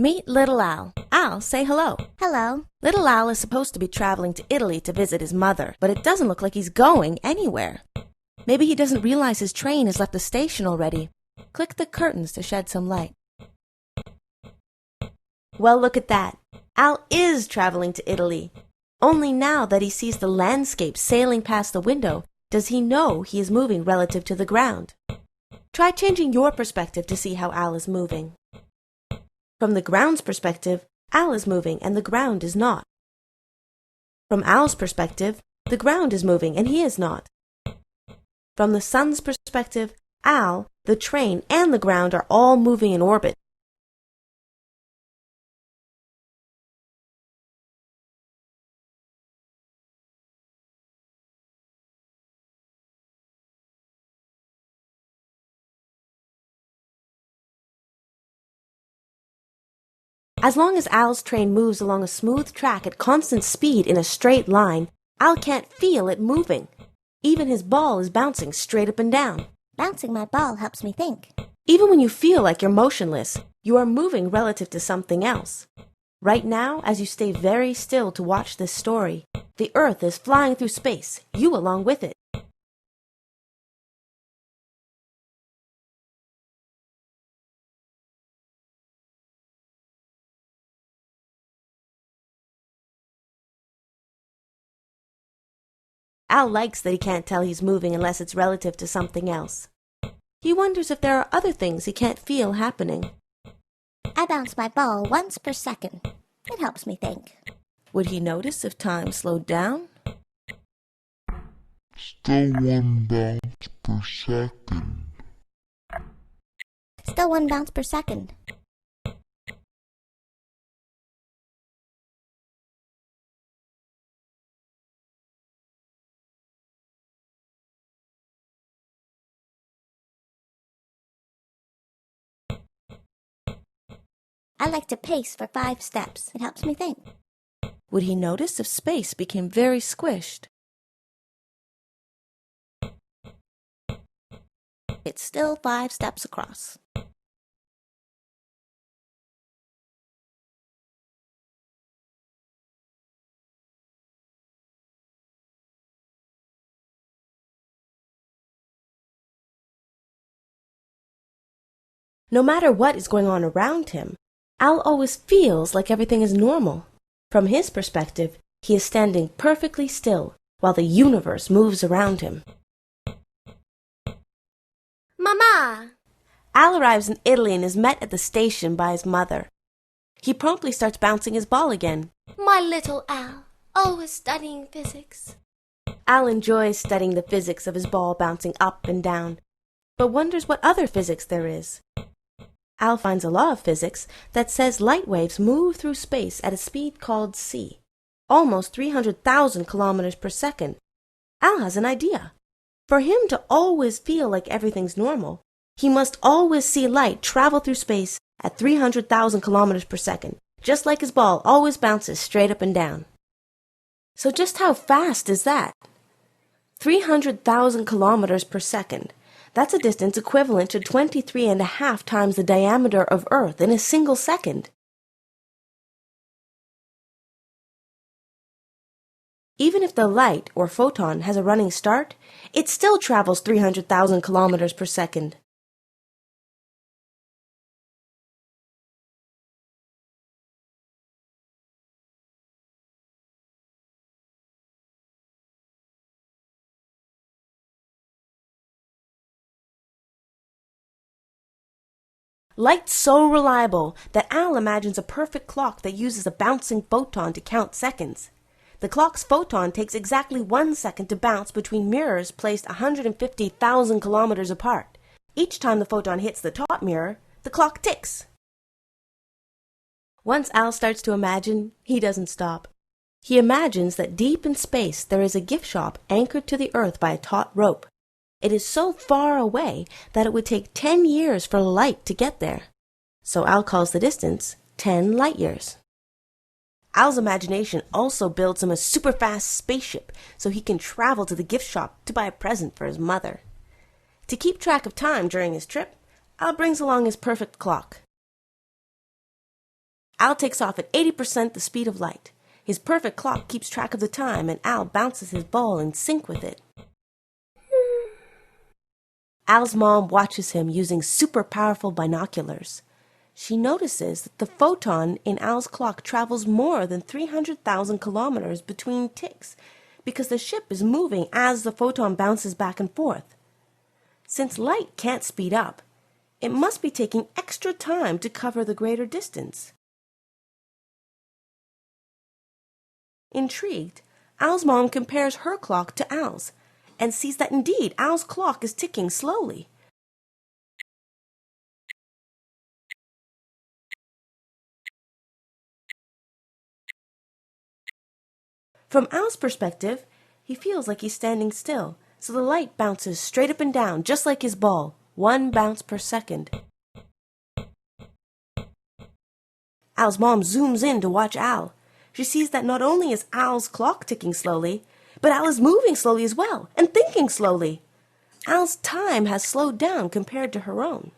Meet Little Al. Al, say hello. Hello. Little Al is supposed to be traveling to Italy to visit his mother, but it doesn't look like he's going anywhere. Maybe he doesn't realize his train has left the station already. Click the curtains to shed some light. Well, look at that. Al is traveling to Italy. Only now that he sees the landscape sailing past the window does he know he is moving relative to the ground. Try changing your perspective to see how Al is moving. From the ground's perspective, Al is moving and the ground is not. From Al's perspective, the ground is moving and he is not. From the sun's perspective, Al, the train, and the ground are all moving in orbit. As long as Al's train moves along a smooth track at constant speed in a straight line, Al can't feel it moving. Even his ball is bouncing straight up and down. Bouncing my ball helps me think. Even when you feel like you're motionless, you are moving relative to something else. Right now, as you stay very still to watch this story, the Earth is flying through space, you along with it. Al likes that he can't tell he's moving unless it's relative to something else. He wonders if there are other things he can't feel happening. I bounce my ball once per second. It helps me think. Would he notice if time slowed down? Still one bounce per second. Still one bounce per second. I like to pace for 5 steps. It helps me think. Would he notice if space became very squished? It's still 5 steps across. No matter what is going on around him, Al always feels like everything is normal. From his perspective, he is standing perfectly still while the universe moves around him. Mama! Al arrives in Italy and is met at the station by his mother. He promptly starts bouncing his ball again. My little Al, always studying physics. Al enjoys studying the physics of his ball bouncing up and down, but wonders what other physics there is. Al finds a law of physics that says light waves move through space at a speed called c, almost 300,000 kilometers per second. Al has an idea. For him to always feel like everything's normal, he must always see light travel through space at 300,000 kilometers per second, just like his ball always bounces straight up and down. So just how fast is that? 300,000 kilometers per second. That's a distance equivalent to 23.5 times the diameter of Earth in a single second. Even if the light, or photon, has a running start, it still travels 300,000 kilometers per second. Light's so reliable that Al imagines a perfect clock that uses a bouncing photon to count seconds. The clock's photon takes exactly 1 second to bounce between mirrors placed 150,000 kilometers apart. Each time the photon hits the top mirror, the clock ticks. Once Al starts to imagine, he doesn't stop. He imagines that deep in space there is a gift shop anchored to the Earth by a taut rope. It is so far away that it would take 10 years for light to get there. So Al calls the distance 10 light years. Al's imagination also builds him a super-fast spaceship so he can travel to the gift shop to buy a present for his mother. To keep track of time during his trip, Al brings along his perfect clock. Al takes off at 80% the speed of light. His perfect clock keeps track of the time, and Al bounces his ball in sync with it. Al's mom watches him using super powerful binoculars. She notices that the photon in Al's clock travels more than 300,000 kilometers between ticks because the ship is moving as the photon bounces back and forth. Since light can't speed up, it must be taking extra time to cover the greater distance. Intrigued, Al's mom compares her clock to Al's and sees that indeed Al's clock is ticking slowly. From Al's perspective, he feels like he's standing still, so the light bounces straight up and down just like his ball, 1 bounce per second. Al's mom zooms in to watch Al. She sees that not only is Al's clock ticking slowly, but Al is moving slowly as well, and thinking slowly. Al's time has slowed down compared to her own.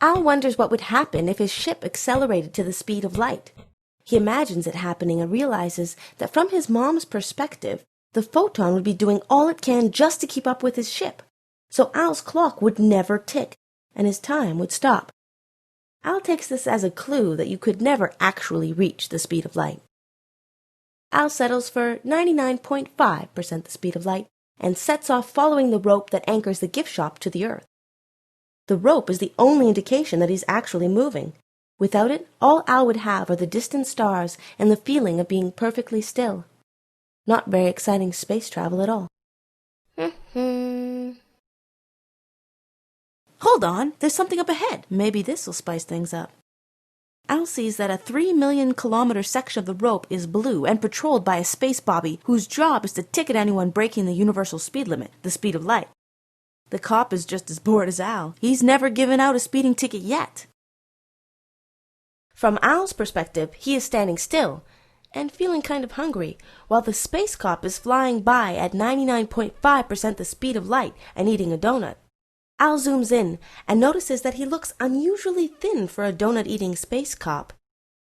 Al wonders what would happen if his ship accelerated to the speed of light. He imagines it happening and realizes that from his mom's perspective, the photon would be doing all it can just to keep up with his ship. So Al's clock would never tick, and his time would stop. Al takes this as a clue that you could never actually reach the speed of light. Al settles for 99.5% the speed of light and sets off following the rope that anchors the gift shop to the earth. The rope is the only indication that he's actually moving. Without it, all Al would have are the distant stars and the feeling of being perfectly still. Not very exciting space travel at all. Hold on, there's something up ahead. Maybe this'll spice things up. Al sees that a 3 million kilometer section of the rope is blue and patrolled by a space bobby whose job is to ticket anyone breaking the universal speed limit, the speed of light. The cop is just as bored as Al. He's never given out a speeding ticket yet. From Al's perspective, he is standing still and feeling kind of hungry, while the space cop is flying by at 99.5% the speed of light and eating a donut. Al zooms in and notices that he looks unusually thin for a donut-eating space cop.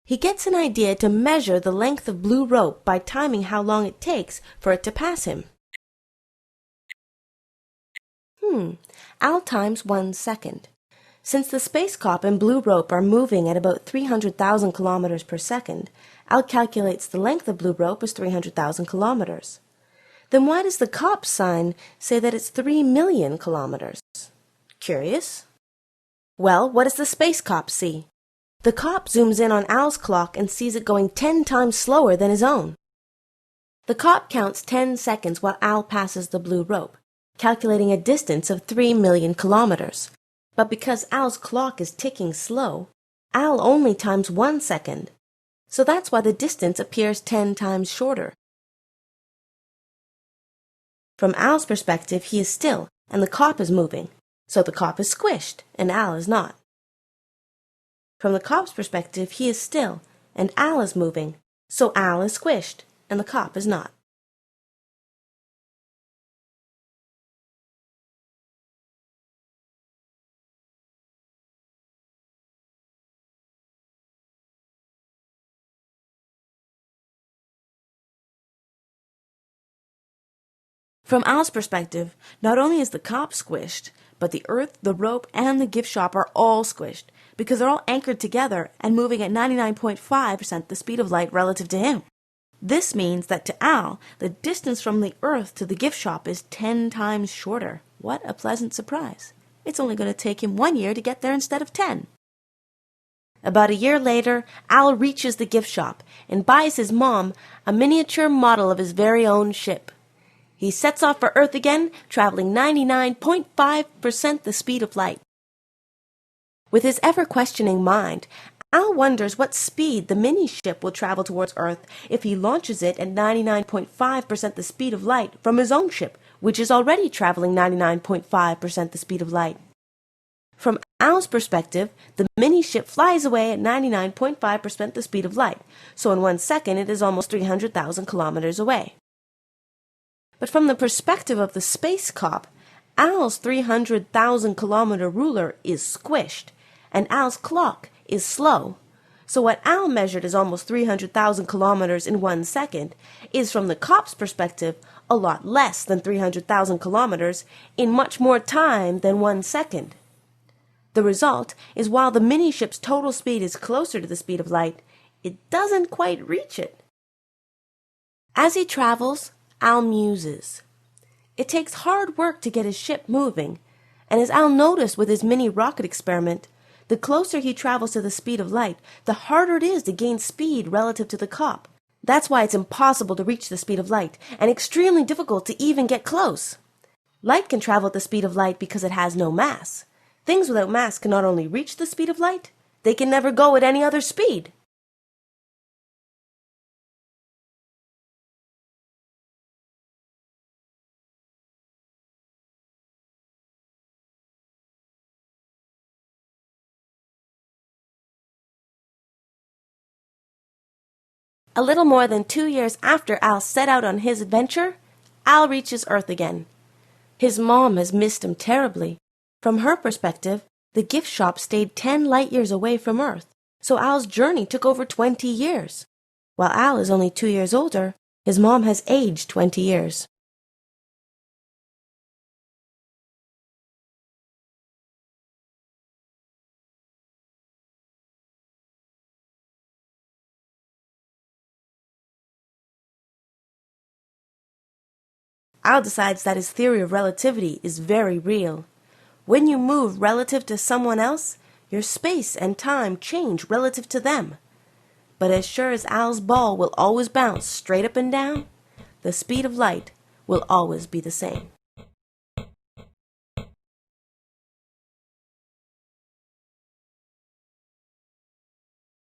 He gets an idea to measure the length of blue rope by timing how long it takes for it to pass him. Al times 1 second. Since the space cop and blue rope are moving at about 300,000 kilometers per second, Al calculates the length of blue rope as 300,000 kilometers. Then why does the cop's sign say that it's 3 million kilometers? Curious? Well, what does the space cop see? The cop zooms in on Al's clock and sees it going 10 times slower than his own. The cop counts 10 seconds while Al passes the blue rope, calculating a distance of 3 million kilometers. But because Al's clock is ticking slow, Al only times 1 second. So that's why the distance appears 10 times shorter. From Al's perspective, he is still, and the cop is moving. So the cop is squished, and Al is not. From the cop's perspective, he is still, and Al is moving. So Al is squished, and the cop is not. From Al's perspective, not only is the cop squished, but the earth, the rope, and the gift shop are all squished because they're all anchored together and moving at 99.5% the speed of light relative to him. This means that to Al, the distance from the earth to the gift shop is 10 times shorter. What a pleasant surprise. It's only going to take him 1 year to get there instead of 10. About a year later, Al reaches the gift shop and buys his mom a miniature model of his very own ship. He sets off for Earth again, traveling 99.5% the speed of light. With his ever-questioning mind, Al wonders what speed the mini-ship will travel towards Earth if he launches it at 99.5% the speed of light from his own ship, which is already traveling 99.5% the speed of light. From Al's perspective, the mini-ship flies away at 99.5% the speed of light, so in 1 second it is almost 300,000 kilometers away. But from the perspective of the space cop, Al's 300,000 kilometer ruler is squished, and Al's clock is slow. So what Al measured as almost 300,000 kilometers in 1 second is, from the cop's perspective, a lot less than 300,000 kilometers in much more time than 1 second. The result is, while the mini-ship's total speed is closer to the speed of light, it doesn't quite reach it. As he travels, Al muses. It takes hard work to get his ship moving, and as Al noticed with his mini rocket experiment, the closer he travels to the speed of light, the harder it is to gain speed relative to the cop. That's why it's impossible to reach the speed of light, and extremely difficult to even get close. Light can travel at the speed of light because it has no mass. Things without mass can not only reach the speed of light, they can never go at any other speed. A little more than 2 years after Al set out on his adventure, Al reaches Earth again. His mom has missed him terribly. From her perspective, the gift shop stayed 10 light years away from Earth, so Al's journey took over 20 years. While Al is only 2 years older, his mom has aged 20 years. Al decides that his theory of relativity is very real. When you move relative to someone else, your space and time change relative to them. But as sure as Al's ball will always bounce straight up and down, the speed of light will always be the same.